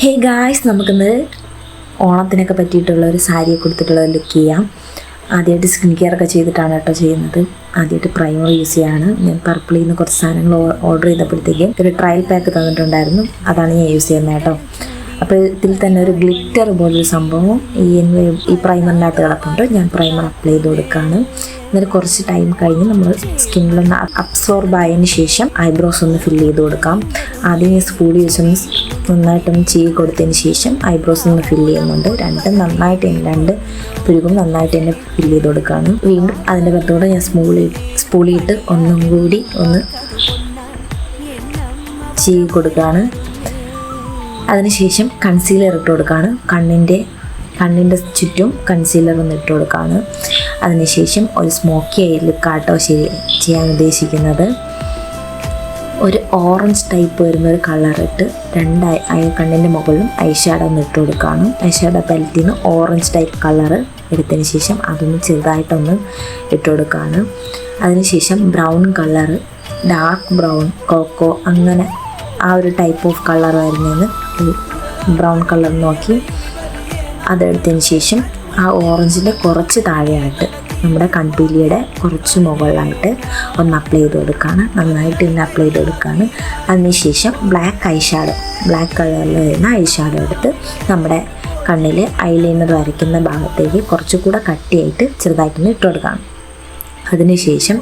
Hey guys, നമുക്കിന്ന് ഓണത്തിനൊക്കെ പറ്റിയിട്ടുള്ള ഒരു സാരിയെ കൊടുത്തിട്ടുള്ള ലുക്ക് ചെയ്യാം. ആദ്യമായിട്ട് സ്കിൻ കെയർ ഒക്കെ ചെയ്തിട്ടാണ് കേട്ടോ ചെയ്യുന്നത്. ആദ്യമായിട്ട് പ്രൈമർ യൂസ് ചെയ്യാണ്. ഞാൻ പർപ്പിളിൽ നിന്ന് കുറച്ച് സാധനങ്ങൾ ഓർഡർ ചെയ്തപ്പോഴത്തേക്കും ഒരു ട്രയൽ പാക്ക് തന്നിട്ടുണ്ടായിരുന്നു. അതാണ് ഞാൻ യൂസ് ചെയ്യുന്നത് കേട്ടോ. അപ്പോൾ ഇതിൽ തന്നെ ഒരു ഗ്ലിറ്റർ പോലൊരു സംഭവം ഈ പ്രൈമറിനകത്ത് കിടപ്പുണ്ട്. ഞാൻ പ്രൈമർ അപ്ലൈ ചെയ്ത് കൊടുക്കുകയാണ്. എന്നിട്ട് കുറച്ച് ടൈം കഴിഞ്ഞ് നമ്മൾ സ്കിന്നിലൊന്ന് അബ്സോർബ് ആയതിന് ശേഷം ഐബ്രോസ് ഒന്ന് ഫില്ല് ചെയ്ത് കൊടുക്കാം. ആദ്യം ഈ സ്പൂളി വെച്ചൊന്ന് നന്നായിട്ടൊന്ന് ചെയ്ത് കൊടുത്തതിന് ശേഷം ഐബ്രോസ് ഒന്ന് ഫില്ല് ചെയ്യുന്നുണ്ട്. രണ്ട് പുരുകും നന്നായിട്ട് തന്നെ ഫില്ല് ചെയ്ത് കൊടുക്കുകയാണ്. വീണ്ടും അതിൻ്റെ പുറത്തൂടെ ഞാൻ സ്പൂളിയിട്ട് ഒന്നും കൂടി ഒന്ന് ചെയ്ത് കൊടുക്കുകയാണ്. അതിനുശേഷം കൺസീലർ ഇട്ട് കൊടുക്കുകയാണ്. കണ്ണിൻ്റെ ചുറ്റും കൺസീലർ ഒന്ന് ഇട്ട് കൊടുക്കുകയാണ്. അതിനുശേഷം ഒരു സ്മോക്കി ഐ ലുക്കാട്ടോ ചെയ്യാൻ ഉദ്ദേശിക്കുന്നത്. ഒരു ഓറഞ്ച് ടൈപ്പ് വരുന്ന ഒരു കളറിട്ട് കണ്ണിൻ്റെ മുകളിലും ഐ ഷാഡോ ഒന്ന് ഇട്ട് കൊടുക്കുകയാണ്. ഐ ഷാഡോ പാലറ്റിൽ നിന്ന് ഓറഞ്ച് ടൈപ്പ് കളറ് എടുത്തതിന് ശേഷം അതൊന്ന് ചെറുതായിട്ടൊന്ന് ഇട്ട് കൊടുക്കുകയാണ്. അതിനുശേഷം brown colour, dark brown, cocoa അങ്ങനെ ആ ഒരു ടൈപ്പ് ഓഫ് കളർ വരുന്നതെന്ന് ബ്രൗൺ കളർ നോക്കി അതെടുത്തതിന് ശേഷം ആ ഓറഞ്ചിൻ്റെ കുറച്ച് താഴെയായിട്ട് നമ്മുടെ കൺപീലിയുടെ കുറച്ച് മുകളിലായിട്ട് ഒന്ന് അപ്ലൈ ചെയ്ത് കൊടുക്കുകയാണ്. നന്നായിട്ട് തന്നെ അപ്ലൈ ചെയ്ത് കൊടുക്കുകയാണ്. അതിനുശേഷം ബ്ലാക്ക് കളറിൽ വരുന്ന ഐ ഷാഡോ എടുത്ത് നമ്മുടെ കണ്ണിൽ ഐലൈനർ വരയ്ക്കുന്ന ഭാഗത്തേക്ക് കുറച്ചുകൂടെ കട്ടിയായിട്ട് ചെറുതായിട്ടൊന്ന് ഇട്ട് കൊടുക്കുകയാണ്. അതിനുശേഷം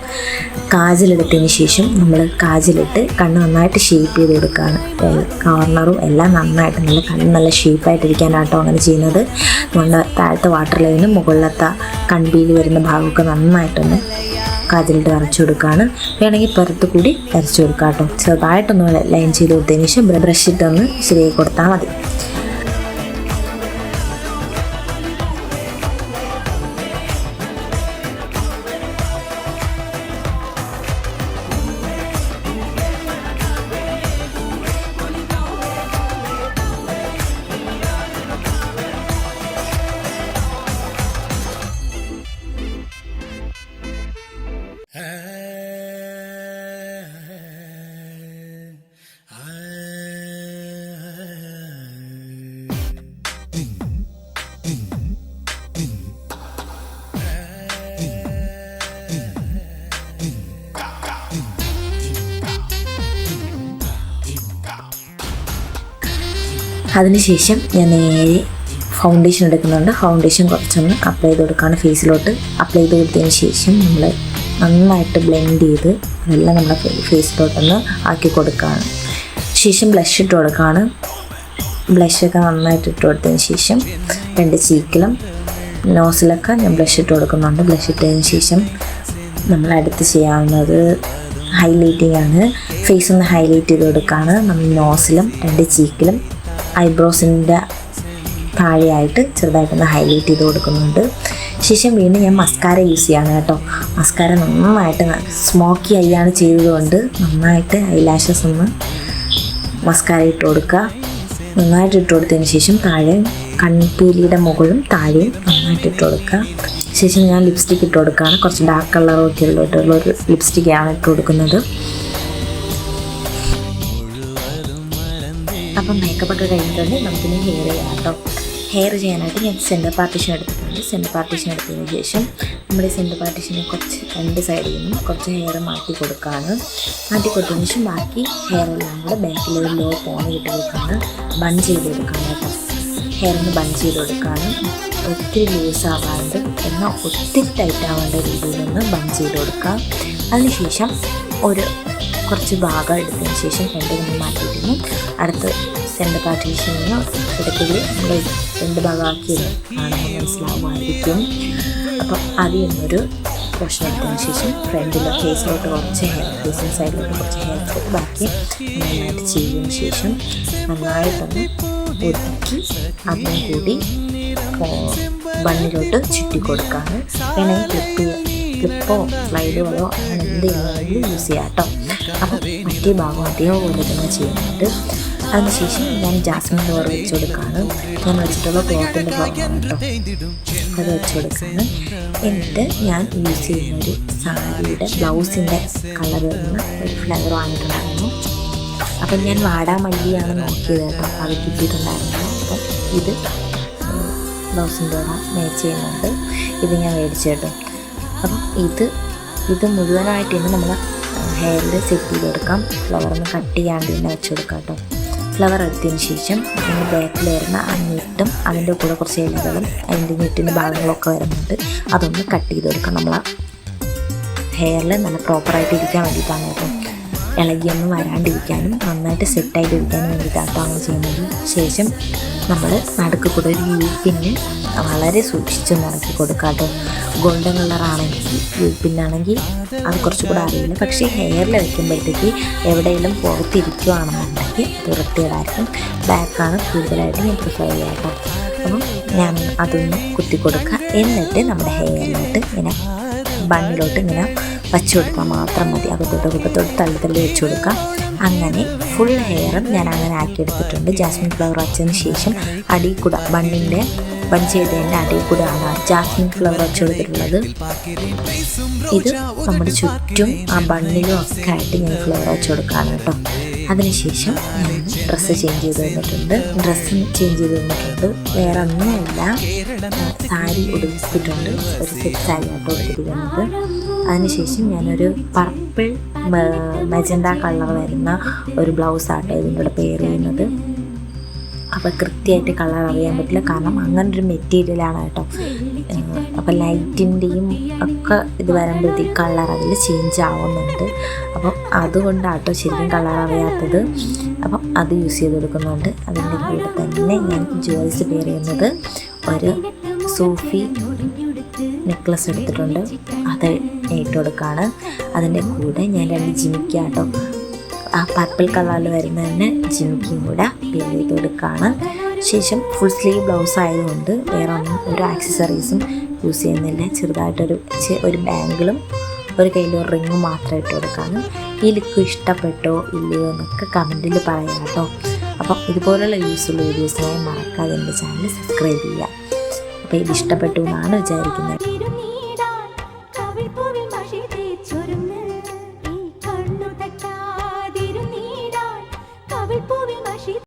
കാജലെടുത്തതിന് ശേഷം നമ്മൾ കാജലിട്ട് കണ്ണ് നന്നായിട്ട് ഷേപ്പ് ചെയ്ത് കൊടുക്കുകയാണ്. കോർണറും എല്ലാം നന്നായിട്ട് കണ്ണ് നല്ല ഷേപ്പായിട്ടിരിക്കാനാട്ടോ അങ്ങനെ ചെയ്യുന്നത്. നമ്മുടെ താഴത്തെ വാട്ടർ ലൈനും മുകളിലത്തെ കൺപീലി വരുന്ന ഭാഗമൊക്കെ നന്നായിട്ടൊന്ന് കാജലിട്ട് വരച്ചു കൊടുക്കുകയാണ്. വേണമെങ്കിൽ പുറത്ത് കൂടി വരച്ചു കൊടുക്കാം കേട്ടോ. ചെറുതായിട്ടൊന്ന് ലൈൻ ചെയ്ത് കൊടുത്തതിന് ശേഷം ബ്രഷിട്ടൊന്ന് ശരിയാക്കി കൊടുത്താൽ മതി. അതിനുശേഷം ഞാൻ നേരെ ഫൗണ്ടേഷൻ എടുക്കുന്നുണ്ട്. ഫൗണ്ടേഷൻ കുറച്ചൊന്ന് അപ്ലൈ ചെയ്ത് കൊടുക്കുകയാണ്. ഫേസിലോട്ട് അപ്ലൈ ചെയ്ത് കൊടുത്തതിന് ശേഷം നമ്മൾ നന്നായിട്ട് ബ്ലെൻഡ് ചെയ്ത് അതെല്ലാം നമ്മുടെ ഫേസിലോട്ടൊന്ന് ആക്കി കൊടുക്കുകയാണ്. ശേഷം ബ്ലഷ് ഇട്ട് കൊടുക്കുകയാണ്. ബ്ലഷൊക്കെ നന്നായിട്ട് ഇട്ട് കൊടുത്തതിന് ശേഷം 2 ചീക്കിലും നോസിലൊക്കെ ഞാൻ ബ്ലഷ് ഇട്ട് കൊടുക്കുന്നുണ്ട്. ബ്ലഷ് ഇട്ടതിന് ശേഷം നമ്മൾ അടുത്ത് ചെയ്യാവുന്നത് ഹൈലൈറ്റിംഗ് ആണ്. ഫേസ് ഒന്ന് ഹൈലൈറ്റ് ചെയ്ത് കൊടുക്കുകയാണ്. നമ്മൾ നോസിലും 2 ചീക്കിലും ഐബ്രോസിൻ്റെ താഴെയായിട്ട് ചെറുതായിട്ടൊന്ന് ഹൈലൈറ്റ് ചെയ്ത് കൊടുക്കുന്നുണ്ട്. ശേഷം വീണ്ടും ഞാൻ മസ്കാര യൂസ് ചെയ്യാണ് കേട്ടോ. മസ്കാര നന്നായിട്ട് സ്മോക്കി ഐയാണ് ചെയ്തതുകൊണ്ട് നന്നായിട്ട് ഐലാഷസ് ഒന്ന് മസ്കാര ഇട്ട് കൊടുക്കുക. നന്നായിട്ട് ഇട്ട് കൊടുത്തതിന് ശേഷം താഴെ കൺപീലിയുടെ മുകളിലും താഴെയും നന്നായിട്ട് ഇട്ട് കൊടുക്കുക. ശേഷം ഞാൻ ലിപ്സ്റ്റിക്ക് ഇട്ട് കൊടുക്കുകയാണ്. കുറച്ച് ഡാർക്ക് കളറൊക്കെ ഉള്ളൊരു ലിപ്സ്റ്റിക്കാണ് ഇട്ട് കൊടുക്കുന്നത്. അപ്പം മേക്കപ്പൊക്കെ കഴിഞ്ഞിട്ടുണ്ട്. നമുക്കിനി ഹെയർ ചെയ്യാം കേട്ടോ. ഹെയർ ചെയ്യാനായിട്ട് ഞാൻ സെൻറ്റർ പാർട്ടീഷൻ എടുത്തിട്ടുണ്ട്. സെൻറ്റർ പാർട്ടീഷൻ എടുത്തതിന് ശേഷം നമ്മുടെ സെൻറ്റർ പാർട്ടീഷനെ കുറച്ച് 2 സൈഡിൽ നിന്നും കുറച്ച് ഹെയർ മാറ്റി കൊടുക്കുകയാണ്. മാറ്റി കൊടുത്തതിന് ശേഷം ബാക്കി ഹെയർ എല്ലാം കൂടെ ബാക്കിൽ ഒരു ലോ പോണി ഇട്ട് കൊടുക്കുകയാണ്. ബൺ ചെയ്ത് കൊടുക്കുകയാണ് കേട്ടോ. ഹെയർ ഒന്ന് ബൺ ചെയ്ത് കൊടുക്കുകയാണ്. ഒത്തിരി ലൂസ് ആവാണ്ട് എന്നാൽ ഒത്തിരി ടൈറ്റ് ആവേണ്ട രീതിയിലൊന്ന് ബൺ ചെയ്ത് കൊടുക്കുക. അതിനുശേഷം കുറച്ച് ഭാഗം എടുത്തതിന് ശേഷം 2 നമ്മൾ മാറ്റിയിരുന്നു. അടുത്ത് സെൻറ്റർ പാർട്ടീഷനിൽ ഇടയ്ക്കിൽ നമ്മൾ 2 ഭാഗമാക്കിയത് ആണെന്ന് മനസ്സിലാവുമായിരിക്കും. അപ്പം അതിൽ നിന്നൊരു പോർഷൻ എടുത്തതിന് ശേഷം ഫ്രണ്ടിൽ ഫേസിലോട്ട് കുറച്ച് ഫേസിന് സൈഡിലോട്ട് കുറച്ച് ഹെയർ എടുത്ത് ബാക്കി നന്നായിട്ട് ചെയ്തതിന് ശേഷം നന്നായിട്ടൊന്ന് ഒതുക്കി അതിനും കൂടി ബണ്ണിലോട്ട് ചുറ്റി കൊടുക്കുകയാണ്. വേണമെങ്കിൽ ക്ലിപ്പോ സ്ലൈഡുകളോ അങ്ങനെ എന്തെങ്കിലും യൂസ് ചെയ്യാം കേട്ടോ. അപ്പം മറ്റേ ഭാഗം അതേപോലെ തന്നെ ചെയ്യുന്നുണ്ട്. അതിനുശേഷം ഞാൻ ജാസ്മിൻ ഫ്ലവർ വെച്ച് കൊടുക്കുകയാണ്. ഞാൻ വെച്ചിട്ടുള്ള ക്ലോത്തിൻ്റെ ഭാഗമാണ് കേട്ടോ. അത് വെച്ച് കൊടുക്കുകയാണ്. എന്നിട്ട് ഞാൻ യൂസ് ചെയ്യുന്നൊരു സാരിയുടെ ബ്ലൗസിൻ്റെ കളർ വരുന്ന ഒരു ഫ്ലവർ വാങ്ങിയിട്ടുണ്ടായിരുന്നു. അപ്പം ഞാൻ വാടാമല്ലിയാണ് നോക്കിയത് കേട്ടോ, അത് കിട്ടിയിട്ടുണ്ടായിരുന്നില്ല. അപ്പം ഇത് ബ്ലൗസിൻ്റെ കൂടെ മാച്ച് ചെയ്യുന്നുണ്ട്. ഇത് ഞാൻ മേടിച്ചു കേട്ടോ. അപ്പം ഇത് മുഴുവനായിട്ട് തന്നെ നമ്മൾ ഹെയറിൽ സെറ്റ് ചെയ്ത് കൊടുക്കാം. ഫ്ലവറൊന്ന് കട്ട് ചെയ്യാണ്ട് തന്നെ വെച്ച് കൊടുക്കാം കേട്ടോ. ഫ്ലവർ എടുത്തതിന് ശേഷം അതിൻ്റെ ബാക്കിൽ വരുന്ന ആ ഞെട്ടും അതിൻ്റെ കൂടെ കുറച്ച് ഇലകളും അതിൻ്റെ ഞെട്ടിൻ്റെ ഭാഗങ്ങളൊക്കെ വരുന്നുണ്ട്. അതൊന്ന് കട്ട് ചെയ്ത് കൊടുക്കാം. നമ്മൾ ഹെയറിൽ നല്ല പ്രോപ്പറായിട്ട് ഇരിക്കാൻ വേണ്ടിയിട്ടാണ് കേട്ടോ. ഇളകിയൊന്നും വരാണ്ടിരിക്കാനും നന്നായിട്ട് സെറ്റായിട്ട് ഇരിക്കാനും വേണ്ടിയിട്ടാണ് അങ്ങനെ ചെയ്യുന്നത്. ശേഷം നമ്മൾ നടുക്ക് കൂടെ ഒരു യൂപ്പിന് വളരെ സൂക്ഷിച്ച് നടക്കി കൊടുക്കാം കേട്ടോ. ഗോൾഡൻ കളറാണെങ്കിൽ യൂപ്പിനാണെങ്കിൽ അത് കുറച്ചുകൂടെ അറിയില്ല. പക്ഷേ ഹെയറിൽ വയ്ക്കുമ്പോഴത്തേക്ക് എവിടെയെങ്കിലും പുറത്തിരിക്കുകയാണെന്നുണ്ടെങ്കിൽ അത് വൃത്തികേടായിരിക്കും. ബ്ലാക്കാണ് കൂടുതലായിട്ട് ഞാൻ പ്രിഫർ ചെയ്യാം കേട്ടോ. അപ്പം ഞാൻ അതൊന്ന് കുത്തി കൊടുക്കുക. എന്നിട്ട് നമ്മുടെ ഹെയറിലോട്ട് ഇങ്ങനെ ബണ്ണിലോട്ട് ഇങ്ങനെ വച്ച് കൊടുക്കാൻ മാത്രം മതി. അകത്തോട്ട് തള്ളി വെച്ച് കൊടുക്കാം. അങ്ങനെ ഫുൾ ഹെയറും ഞാൻ അങ്ങനെ ആക്കിയെടുത്തിട്ടുണ്ട്. ജാസ്മിൻ ഫ്ലവർ വച്ചതിന് ശേഷം അടിയിൽ കൂടെ ബൺ ചെയ്തതിൻ്റെ അടിയിൽ കൂടെയാണ് ജാസ്മിൻ ഫ്ലവർ വെച്ച് കൊടുത്തിട്ടുള്ളത്. ഇത് നമ്മുടെ ചുറ്റും ആ ബണ്ണിലും ഒക്കെ ആയിട്ട് ഞാൻ ഫ്ലവർ വെച്ച് കൊടുക്കുകയാണ് കേട്ടോ. അതിനുശേഷം ഞാൻ ഡ്രസ്സ് ചേഞ്ച് ചെയ്ത് തന്നിട്ടുണ്ട്. വേറെ ഒന്നുമില്ല, സാരി ഉടുപ്പിച്ചിട്ടുണ്ട്. ഒരു സെറ്റ് സാരി ആയിട്ട് ഉടുപ്പിക്കുന്നത്. അതിനുശേഷം ഞാനൊരു പർപ്പിൾ മജന്ത കളർ വരുന്ന ഒരു ബ്ലൗസാട്ടോ ഇതിൻ്റെ കൂടെ പെയർ ചെയ്യുന്നത്. അപ്പോൾ കൃത്യമായിട്ട് കളർ അറിയാൻ പറ്റില്ല, കാരണം അങ്ങനൊരു മെറ്റീരിയലാണ് കേട്ടോ. അപ്പോൾ ലൈറ്റിൻ്റെയും ഒക്കെ ഇത് വരുമ്പോഴത്തേക്ക് കളർ അതിൽ ചേഞ്ച് ആവുന്നുണ്ട്. അപ്പം അതുകൊണ്ടാട്ടോ ശരിക്കും കളർ അറിയാത്തത്. അപ്പം അത് യൂസ് ചെയ്ത് കൊടുക്കുന്നുണ്ട്. അതിൻ്റെ കൂടെ തന്നെ ഞാൻ ജുവൽസ് പെയർ ചെയ്യുന്നത് ഒരു സൂഫി നെക്ലസ് എടുത്തിട്ടുണ്ട്, അത് ഇട്ട് കൊടുക്കുകയാണ്. അതിൻ്റെ കൂടെ ഞാൻ 2 ജിമിക്ക കേട്ടോ, ആ പർപ്പിൾ കളറിൽ വരുന്നതിന് ജിമിക്കും കൂടെ പെയർ ചെയ്ത് കൊടുക്കുകയാണ്. ശേഷം ഫുൾ സ്ലീവ് ബ്ലൗസ് ആയതുകൊണ്ട് വേറെ ഒന്നും ഒരു ആക്സസറീസും യൂസ് ചെയ്യുന്നില്ല. ചെറുതായിട്ടൊരു ബാങ്കിളും ഒരു കയ്യിലൊരു റിങ്ങും മാത്രം ഇട്ട് കൊടുക്കുകയാണ്. ഈ ലുക്ക് ഇഷ്ടപ്പെട്ടോ ഇല്ലയോ എന്നൊക്കെ കമൻറ്റിൽ പറയാം കേട്ടോ. അപ്പം ഇതുപോലുള്ള യൂസ്ഫുൾ വീഡിയോസിനായി മറക്കാതെ എൻ്റെ ചാനൽ സബ്സ്ക്രൈബ് ചെയ്യുക. അപ്പോൾ ഇത് ഇഷ്ടപ്പെട്ടു എന്നാണ് വിചാരിക്കുന്നത്.